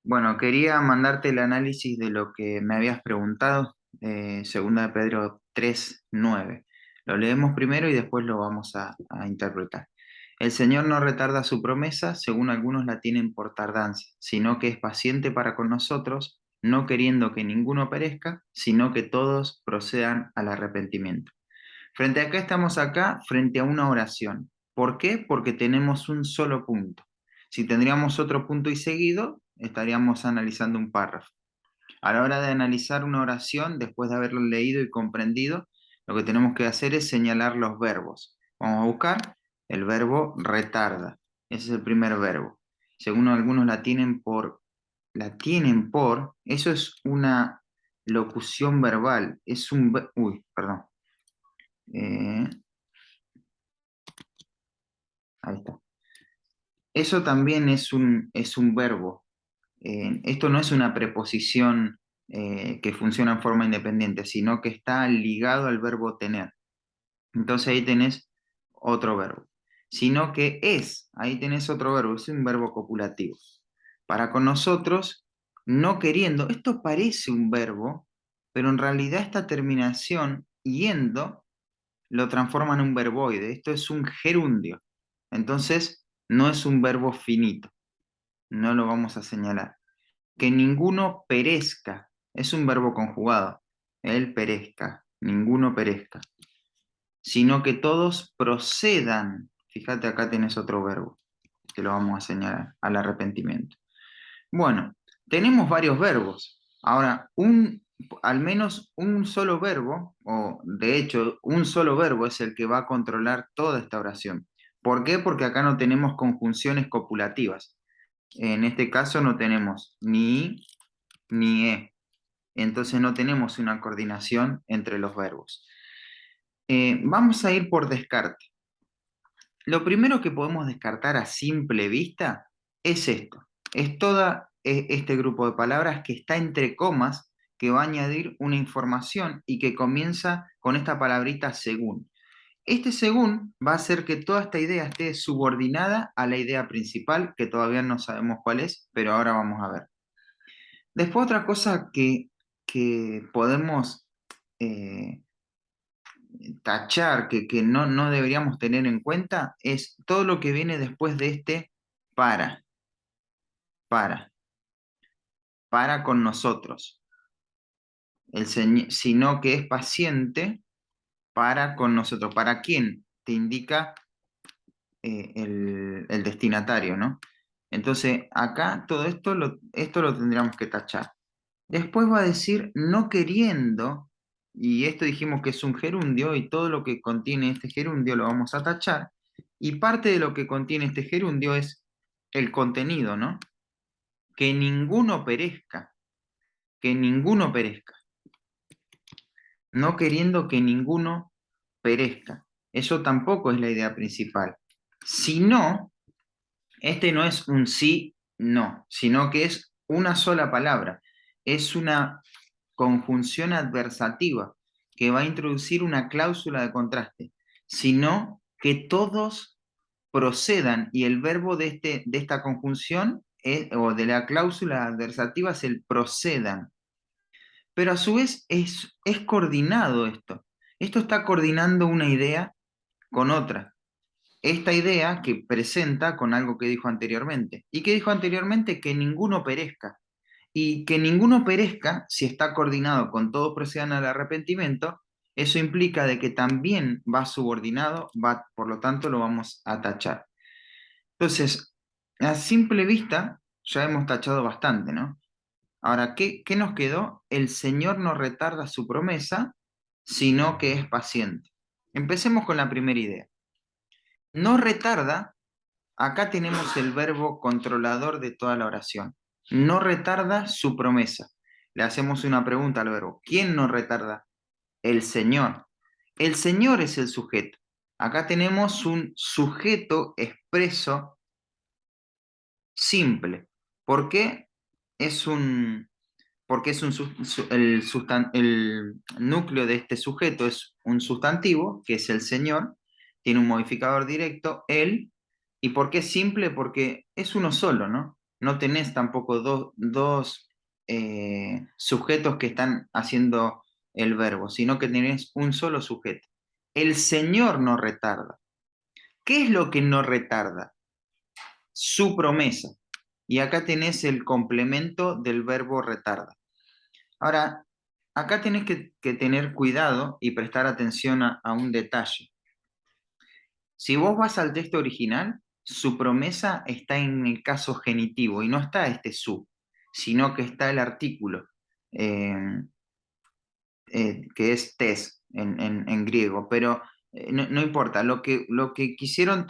Bueno, quería mandarte el análisis de lo que me habías preguntado, segunda de Pedro 3:9. Lo leemos primero y después lo vamos a interpretar. El Señor no retarda su promesa, según algunos la tienen por tardanza, sino que es paciente para con nosotros, no queriendo que ninguno perezca, sino que todos procedan al arrepentimiento. Frente a acá estamos acá, frente a una oración. ¿Por qué? Porque tenemos un solo punto. Si tendríamos otro punto y seguido, estaríamos analizando un párrafo. A la hora de analizar una oración, después de haberlo leído y comprendido, lo que tenemos que hacer es señalar los verbos. Vamos a buscar el verbo retarda. Ese es el primer verbo. Según algunos la tienen por, eso es una locución verbal. Uy, perdón. Eh, Ahí está. Eso también es un verbo. Esto no es una preposición que funciona en forma independiente, sino que está ligado al verbo tener. Entonces ahí tenés otro verbo. Sino que ahí tenés otro verbo, es un verbo copulativo. Para con nosotros, no queriendo, esto parece un verbo, pero en realidad esta terminación, yendo, lo transforma en un verboide. Esto es un gerundio. Entonces, no es un verbo finito. No lo vamos a señalar. Que ninguno perezca. Es un verbo conjugado. Él perezca. Ninguno perezca. Sino que todos procedan. Fíjate, acá tenés otro verbo que lo vamos a señalar. Al arrepentimiento. Bueno, tenemos varios verbos. Ahora, al menos un solo verbo, o de hecho, un solo verbo es el que va a controlar toda esta oración. ¿Por qué? Porque acá no tenemos conjunciones copulativas. En este caso no tenemos ni i ni e. Entonces no tenemos una coordinación entre los verbos. Vamos a ir por descarte. Lo primero que podemos descartar a simple vista es esto. Es todo este grupo de palabras que está entre comas, que va a añadir una información y que comienza con esta palabrita según. Este según va a hacer que toda esta idea esté subordinada a la idea principal, que todavía no sabemos cuál es, pero ahora vamos a ver. Después otra cosa que podemos eh, tachar, que no deberíamos tener en cuenta, es todo lo que viene después de este para, para, para con nosotros. Sino que es paciente para con nosotros. ¿Para quién? Te indica el destinatario, ¿no? Entonces, acá todo esto lo tendríamos que tachar. Después va a decir no queriendo, y esto dijimos que es un gerundio, y todo lo que contiene este gerundio lo vamos a tachar, y parte de lo que contiene este gerundio es el contenido, ¿no? Que ninguno perezca, que ninguno perezca, no queriendo que ninguno perezca. Eso tampoco es la idea principal. Si no, este no es un sí, no, sino que es una sola palabra. Es una conjunción adversativa que va a introducir una cláusula de contraste, sino que todos procedan y el verbo de esta conjunción o de la cláusula adversativa es el procedan. Pero a su vez es coordinado esto. Esto está coordinando una idea con otra. Esta idea que presenta con algo que dijo anteriormente. ¿Y qué dijo anteriormente? Que ninguno perezca. Y que ninguno perezca, si está coordinado con todos procedan al arrepentimiento, eso implica de que también va subordinado, por lo tanto lo vamos a tachar. Entonces, a simple vista, ya hemos tachado bastante, ¿no? Ahora, ¿qué nos quedó? El Señor no retarda su promesa, sino que es paciente. Empecemos con la primera idea. No retarda, acá tenemos el verbo controlador de toda la oración. No retarda su promesa. Le hacemos una pregunta al verbo. ¿Quién no retarda? El Señor. El Señor es el sujeto. Acá tenemos un sujeto expreso simple. ¿Por qué? Es un, Porque es el núcleo de este sujeto es un sustantivo, que es el Señor, tiene un modificador directo, él. ¿Y por qué es simple? Porque es uno solo, ¿no? no tenés tampoco dos sujetos que están haciendo el verbo, sino que tenés un solo sujeto. El Señor no retarda. ¿Qué es lo que no retarda? Su promesa. Y acá tenés el complemento del verbo retarda. Ahora, acá tenés que tener cuidado y prestar atención a un detalle. Si vos vas al texto original, su promesa está en el caso genitivo y no está este su, sino que está el artículo, eh, que es tes en griego, pero no importa, lo que quisieron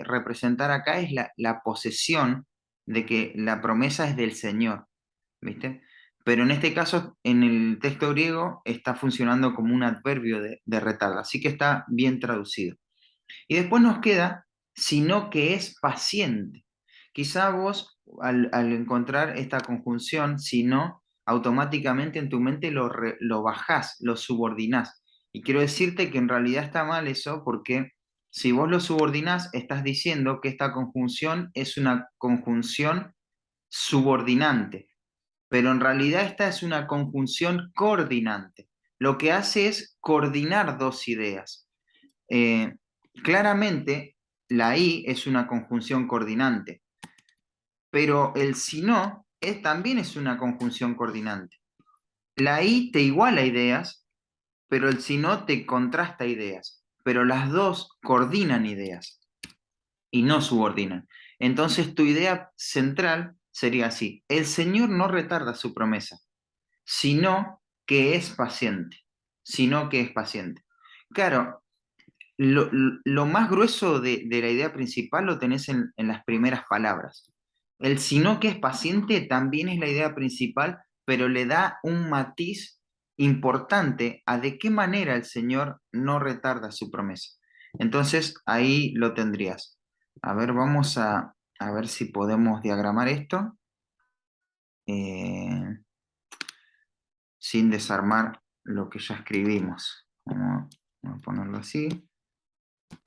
representar acá es la posesión de que la promesa es del Señor, ¿viste? Pero en este caso, en el texto griego, está funcionando como un adverbio de retardo, así que está bien traducido. Y después nos queda, sino que es paciente. Quizá vos, al encontrar esta conjunción, sino, automáticamente en tu mente lo bajás, lo subordinás. Y quiero decirte que en realidad está mal eso, porque si vos lo subordinás, estás diciendo que esta conjunción es una conjunción subordinante, pero en realidad esta es una conjunción coordinante. Lo que hace es coordinar dos ideas. Eh, Claramente, la I es una conjunción coordinante, pero el si no también es una conjunción coordinante. La I te iguala ideas, pero el si no te contrasta ideas, pero las dos coordinan ideas y no subordinan. Entonces tu idea central sería así: el Señor no retarda su promesa, sino que es paciente, sino que es paciente. Claro, lo más grueso de la idea principal lo tenés en las primeras palabras. El sino que es paciente también es la idea principal, pero le da un matiz importante a de qué manera el Señor no retarda su promesa. Entonces ahí lo tendrías. A ver, vamos a ver si podemos diagramar esto eh, sin desarmar lo que ya escribimos. Vamos a ponerlo así,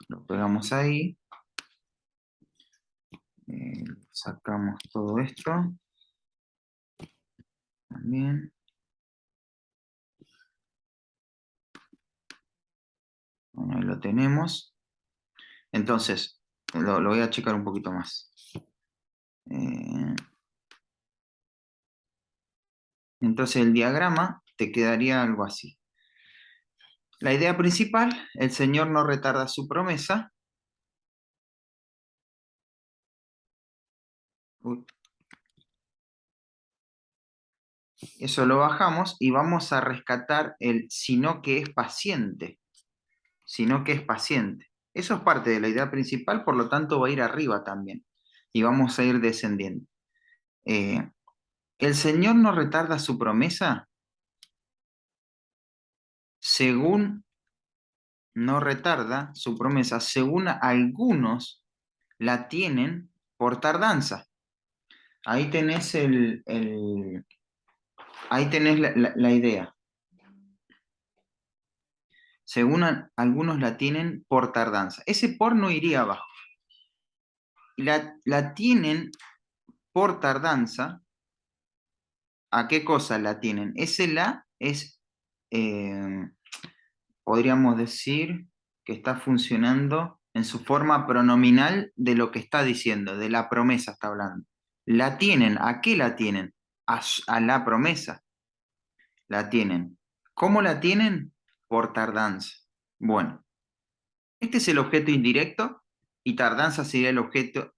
lo pegamos ahí. Sacamos todo esto también. Bueno, ahí lo tenemos. Entonces, lo voy a checar un poquito más. Eh, entonces el diagrama te quedaría algo así. La idea principal: el Señor no retarda su promesa. Uy, eso lo bajamos y vamos a rescatar el sino que es paciente. Sino que es paciente. Eso es parte de la idea principal, por lo tanto va a ir arriba también. Y vamos a ir descendiendo. Eh, el Señor no retarda su promesa, según no retarda su promesa, según algunos la tienen por tardanza. Ahí tenés ahí tenés la idea. Según algunos la tienen por tardanza. Ese por no iría abajo. La tienen por tardanza. ¿A qué cosa la tienen? Ese la es, eh, podríamos decir que está funcionando en su forma pronominal de lo que está diciendo, de la promesa está hablando. La tienen, ¿a qué la tienen? A la promesa la tienen. ¿Cómo la tienen? Por tardanza. Bueno, este es el objeto indirecto y tardanza sería el objeto,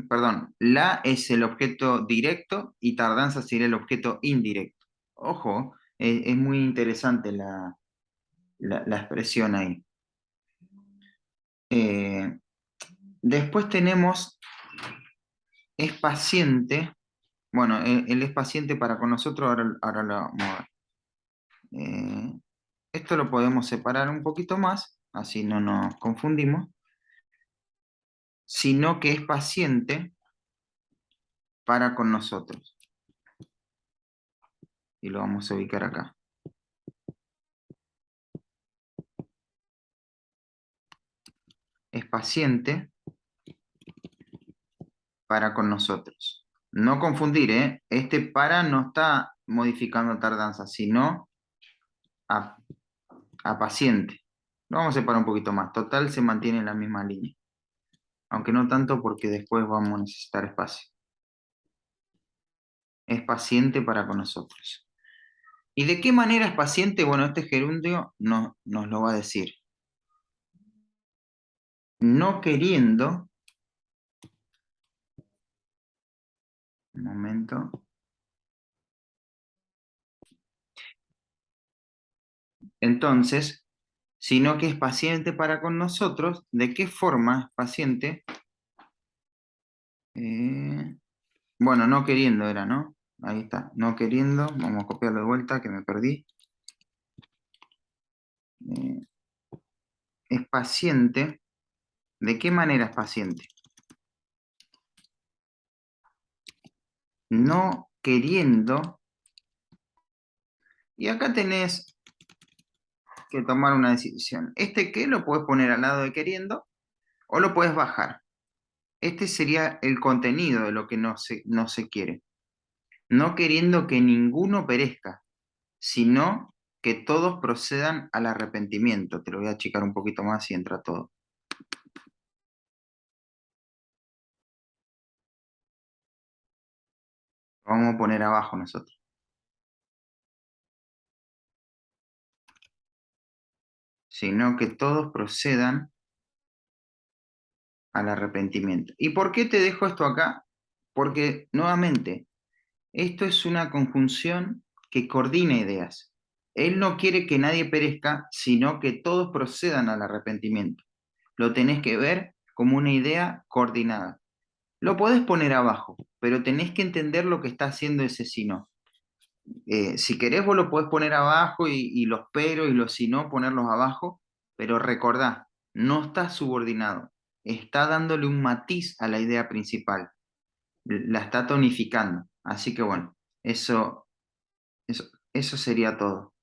perdón, la es el objeto directo y tardanza sería el objeto indirecto. Ojo, es muy interesante la expresión ahí. Eh, Después tenemos es paciente. Bueno, él es paciente para con nosotros, ahora lo vamos a ver. Esto lo podemos separar un poquito más, así no nos confundimos. Sino que es paciente para con nosotros. Y lo vamos a ubicar acá. Es paciente para con nosotros. No confundir, ¿eh? Este para no está modificando tardanza, sino a, a paciente. Lo vamos a separar un poquito más. Total se mantiene en la misma línea. Aunque no tanto porque después vamos a necesitar espacio. Es paciente para con nosotros. ¿Y de qué manera es paciente? Bueno, este gerundio nos lo va a decir. No queriendo, un momento, entonces, sino que es paciente para con nosotros. ¿De qué forma es paciente? Eh, bueno, no queriendo era, ¿no? Ahí está, no queriendo. Vamos a copiarlo de vuelta, que me perdí. Eh, es paciente. ¿De qué manera es paciente? No queriendo. Y acá tenés que tomar una decisión. Este que lo puedes poner al lado de queriendo o lo puedes bajar. Este sería el contenido de lo que no se quiere. No queriendo que ninguno perezca, sino que todos procedan al arrepentimiento. Te lo voy a achicar un poquito más y entra todo. Lo vamos a poner abajo nosotros. Sino que todos procedan al arrepentimiento. ¿Y por qué te dejo esto acá? Porque, nuevamente, esto es una conjunción que coordina ideas. Él no quiere que nadie perezca, sino que todos procedan al arrepentimiento. Lo tenés que ver como una idea coordinada. Lo podés poner abajo, pero tenés que entender lo que está haciendo ese sino. Si querés, vos lo podés poner abajo y los pero y los si no, ponerlos abajo, pero recordá, no está subordinado, está dándole un matiz a la idea principal, la está tonificando. Así que bueno, eso sería todo.